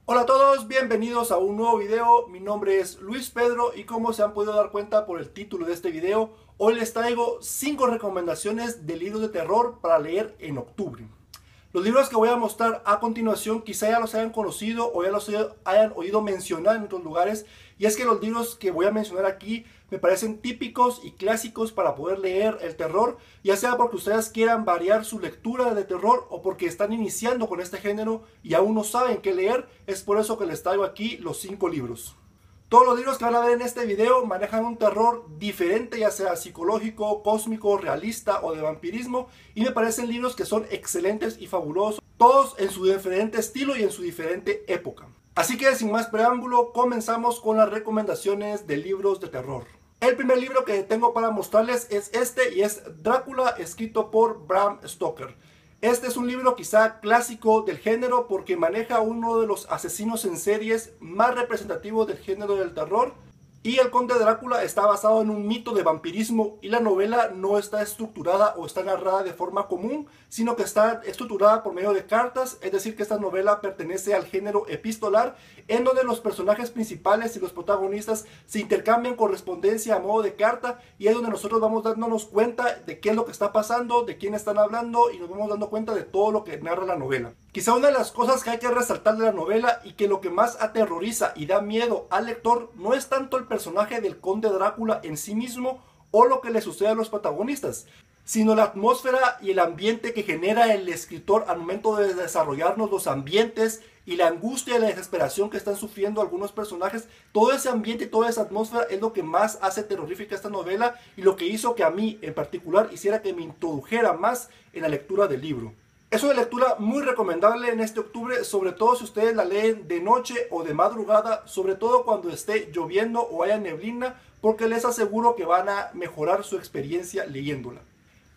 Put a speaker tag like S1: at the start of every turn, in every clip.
S1: Hola a todos, bienvenidos a un nuevo video. Mi nombre es Luis Pedro y como se han podido dar cuenta por el título de este video, hoy les traigo 5 recomendaciones de libros de terror para leer en octubre. Los libros que voy a mostrar a continuación quizá ya los hayan conocido o ya los hayan oído mencionar en otros lugares, y es que los libros que voy a mencionar aquí me parecen típicos y clásicos para poder leer el terror, ya sea porque ustedes quieran variar su lectura de terror o porque están iniciando con este género y aún no saben qué leer. Es por eso que les traigo aquí los 5 libros. Todos los libros que van a ver en este video manejan un terror diferente, ya sea psicológico, cósmico, realista o de vampirismo, y me parecen libros que son excelentes y fabulosos, todos en su diferente estilo y en su diferente época. Así que sin más preámbulo, comenzamos con las recomendaciones de libros de terror. El primer libro que tengo para mostrarles es este, y es Drácula, escrito por Bram Stoker. Este es un libro quizá clásico del género porque maneja uno de los asesinos en series más representativos del género del terror. Y el Conde Drácula está basado en un mito de vampirismo, y la novela no está estructurada o está narrada de forma común, sino que está estructurada por medio de cartas, es decir que esta novela pertenece al género epistolar, en donde los personajes principales y los protagonistas se intercambian correspondencia a modo de carta, y es donde nosotros vamos dándonos cuenta de qué es lo que está pasando, de quién están hablando, y nos vamos dando cuenta de todo lo que narra la novela. Quizá una de las cosas que hay que resaltar de la novela y que lo que más aterroriza y da miedo al lector no es tanto el personaje del Conde Drácula en sí mismo o lo que le sucede a los protagonistas, sino la atmósfera y el ambiente que genera el escritor al momento de desarrollarnos los ambientes y la angustia y la desesperación que están sufriendo algunos personajes. Todo ese ambiente y toda esa atmósfera es lo que más hace terrorífica esta novela y lo que hizo que a mí en particular hiciera que me introdujera más en la lectura del libro. Es una lectura muy recomendable en este octubre, sobre todo si ustedes la leen de noche o de madrugada, sobre todo cuando esté lloviendo o haya neblina, porque les aseguro que van a mejorar su experiencia leyéndola.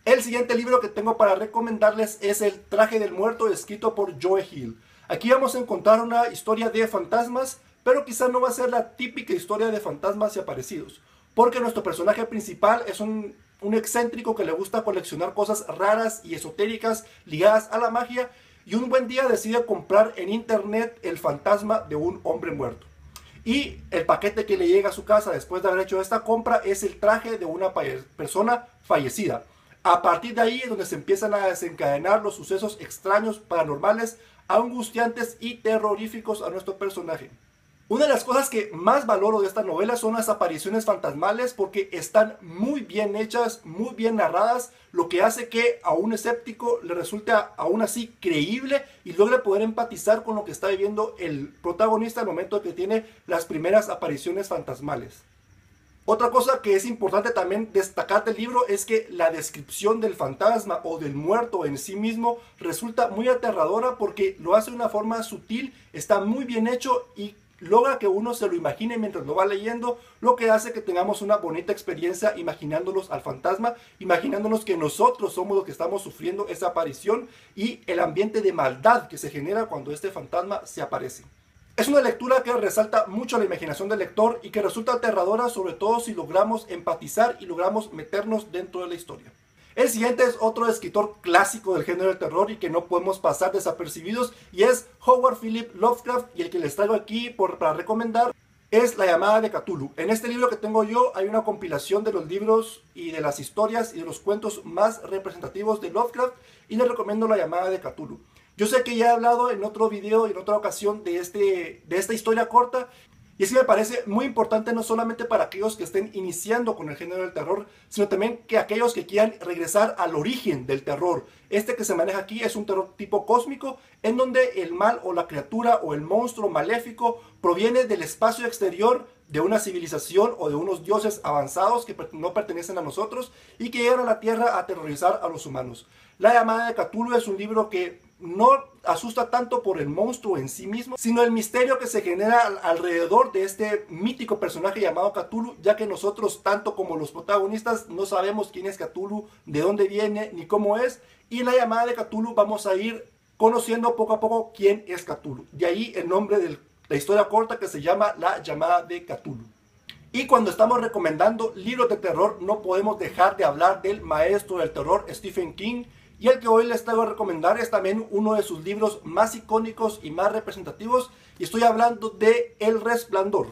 S1: El siguiente libro que tengo para recomendarles es El traje del muerto, escrito por Joe Hill. Aquí vamos a encontrar una historia de fantasmas, pero quizá no va a ser la típica historia de fantasmas y aparecidos, porque nuestro personaje principal es un excéntrico que le gusta coleccionar cosas raras y esotéricas ligadas a la magia, y un buen día decide comprar en internet el fantasma de un hombre muerto. Y el paquete que le llega a su casa después de haber hecho esta compra es el traje de una persona fallecida. A partir de ahí es donde se empiezan a desencadenar los sucesos extraños, paranormales, angustiantes y terroríficos a nuestro personaje. Una de las cosas que más valoro de esta novela son las apariciones fantasmales, porque están muy bien hechas, muy bien narradas, lo que hace que a un escéptico le resulte aún así creíble y logre poder empatizar con lo que está viviendo el protagonista al momento de que tiene las primeras apariciones fantasmales. Otra cosa que es importante también destacar del libro es que la descripción del fantasma o del muerto en sí mismo resulta muy aterradora, porque lo hace de una forma sutil, está muy bien hecho y logra que uno se lo imagine mientras lo va leyendo, lo que hace que tengamos una bonita experiencia imaginándonos al fantasma, imaginándonos que nosotros somos los que estamos sufriendo esa aparición y el ambiente de maldad que se genera cuando este fantasma se aparece. Es una lectura que resalta mucho la imaginación del lector y que resulta aterradora, sobre todo si logramos empatizar y logramos meternos dentro de la historia. El siguiente es otro escritor clásico del género del terror y que no podemos pasar desapercibidos, y es Howard Philip Lovecraft, y el que les traigo aquí para recomendar es La llamada de Cthulhu. En este libro que tengo yo hay una compilación de los libros y de las historias y de los cuentos más representativos de Lovecraft, y les recomiendo La llamada de Cthulhu. Yo sé que ya he hablado en otro video y en otra ocasión de esta historia corta, y es que me parece muy importante no solamente para aquellos que estén iniciando con el género del terror, sino también que aquellos que quieran regresar al origen del terror. Este que se maneja aquí es un terror tipo cósmico, en donde el mal o la criatura o el monstruo maléfico proviene del espacio exterior de una civilización o de unos dioses avanzados que no pertenecen a nosotros y que llegan a la Tierra a aterrorizar a los humanos. La llamada de Cthulhu es un libro que no asusta tanto por el monstruo en sí mismo, sino el misterio que se genera alrededor de este mítico personaje llamado Cthulhu, ya que nosotros, tanto como los protagonistas, no sabemos quién es Cthulhu, de dónde viene, ni cómo es, y en la llamada de Cthulhu vamos a ir conociendo poco a poco quién es Cthulhu. De ahí el nombre de la historia corta, que se llama La llamada de Cthulhu. Y cuando estamos recomendando libros de terror, no podemos dejar de hablar del maestro del terror Stephen King, Y el que hoy les traigo a recomendar es también uno de sus libros más icónicos y más representativos, y estoy hablando de El Resplandor.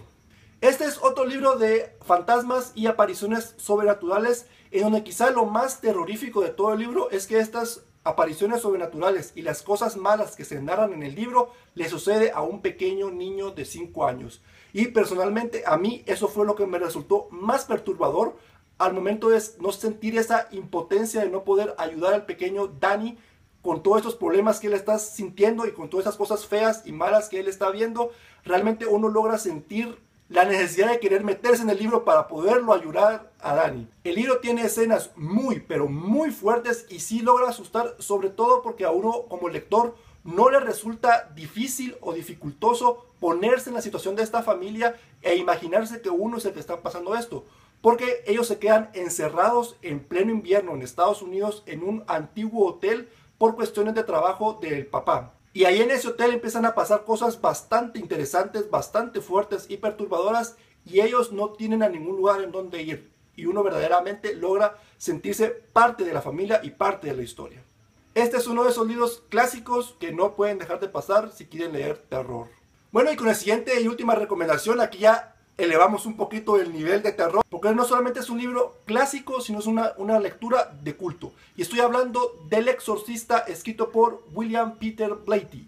S1: Este es otro libro de fantasmas y apariciones sobrenaturales, en donde quizá lo más terrorífico de todo el libro es que estas apariciones sobrenaturales y las cosas malas que se narran en el libro le sucede a un pequeño niño de 5 años. Y personalmente a mí eso fue lo que me resultó más perturbador al momento de no sentir esa impotencia de no poder ayudar al pequeño Danny con todos estos problemas que él está sintiendo y con todas esas cosas feas y malas que él está viendo. Realmente uno logra sentir la necesidad de querer meterse en el libro para poderlo ayudar a Danny. El libro tiene escenas muy, pero muy fuertes y sí logra asustar, sobre todo porque a uno como lector no le resulta difícil o dificultoso ponerse en la situación de esta familia e imaginarse que uno es el que está pasando esto. Porque ellos se quedan encerrados en pleno invierno en Estados Unidos en un antiguo hotel por cuestiones de trabajo del papá. Y ahí en ese hotel empiezan a pasar cosas bastante interesantes, bastante fuertes y perturbadoras, y ellos no tienen a ningún lugar en donde ir. Y uno verdaderamente logra sentirse parte de la familia y parte de la historia. Este es uno de esos libros clásicos que no pueden dejar de pasar si quieren leer terror. Bueno, y con la siguiente y última recomendación, aquí ya elevamos un poquito el nivel de terror, porque no solamente es un libro clásico, sino es una lectura de culto. Y estoy hablando del Exorcista, escrito por William Peter Blatty.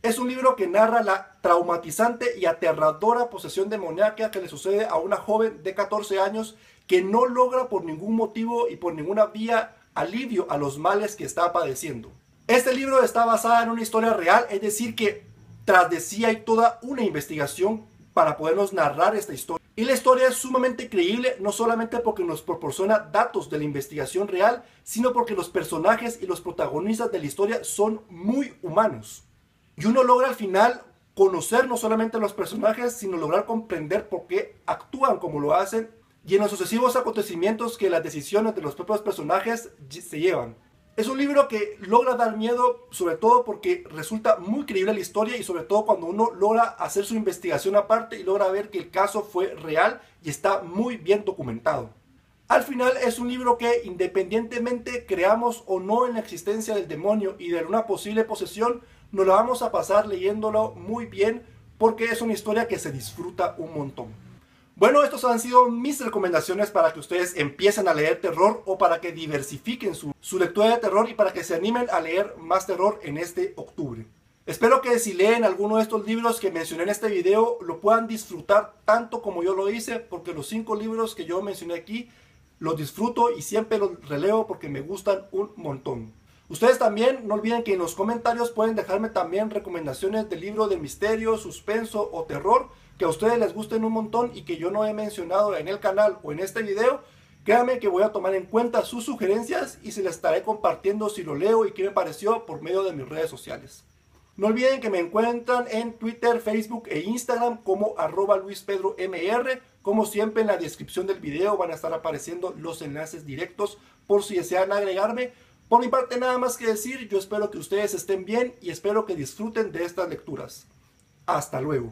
S1: Es un libro que narra la traumatizante y aterradora posesión demoníaca que le sucede a una joven de 14 años que no logra por ningún motivo y por ninguna vía alivio a los males que está padeciendo. Este libro está basado en una historia real, es decir que tras de sí hay toda una investigación para podernos narrar esta historia. Y la historia es sumamente creíble, no solamente porque nos proporciona datos de la investigación real, sino porque los personajes y los protagonistas de la historia son muy humanos. Y uno logra al final conocer no solamente a los personajes, sino lograr comprender por qué actúan como lo hacen y en los sucesivos acontecimientos que las decisiones de los propios personajes se llevan. Es un libro que logra dar miedo, sobre todo porque resulta muy creíble la historia y sobre todo cuando uno logra hacer su investigación aparte y logra ver que el caso fue real y está muy bien documentado. Al final es un libro que, independientemente creamos o no en la existencia del demonio y de una posible posesión, nos la vamos a pasar leyéndolo muy bien porque es una historia que se disfruta un montón. Bueno, estos han sido mis recomendaciones para que ustedes empiecen a leer terror o para que diversifiquen su lectura de terror y para que se animen a leer más terror en este octubre. Espero que si leen alguno de estos libros que mencioné en este video lo puedan disfrutar tanto como yo lo hice, porque los 5 libros que yo mencioné aquí los disfruto y siempre los releo porque me gustan un montón. Ustedes también no olviden que en los comentarios pueden dejarme también recomendaciones de libros de misterio, suspenso o terror que a ustedes les gusten un montón y que yo no he mencionado en el canal o en este video. Créanme que voy a tomar en cuenta sus sugerencias y se las estaré compartiendo si lo leo y qué me pareció por medio de mis redes sociales. No olviden que me encuentran en Twitter, Facebook e Instagram como @LuisPedroMR. Como siempre en la descripción del video van a estar apareciendo los enlaces directos por si desean agregarme. Por mi parte nada más que decir, yo espero que ustedes estén bien y espero que disfruten de estas lecturas. Hasta luego.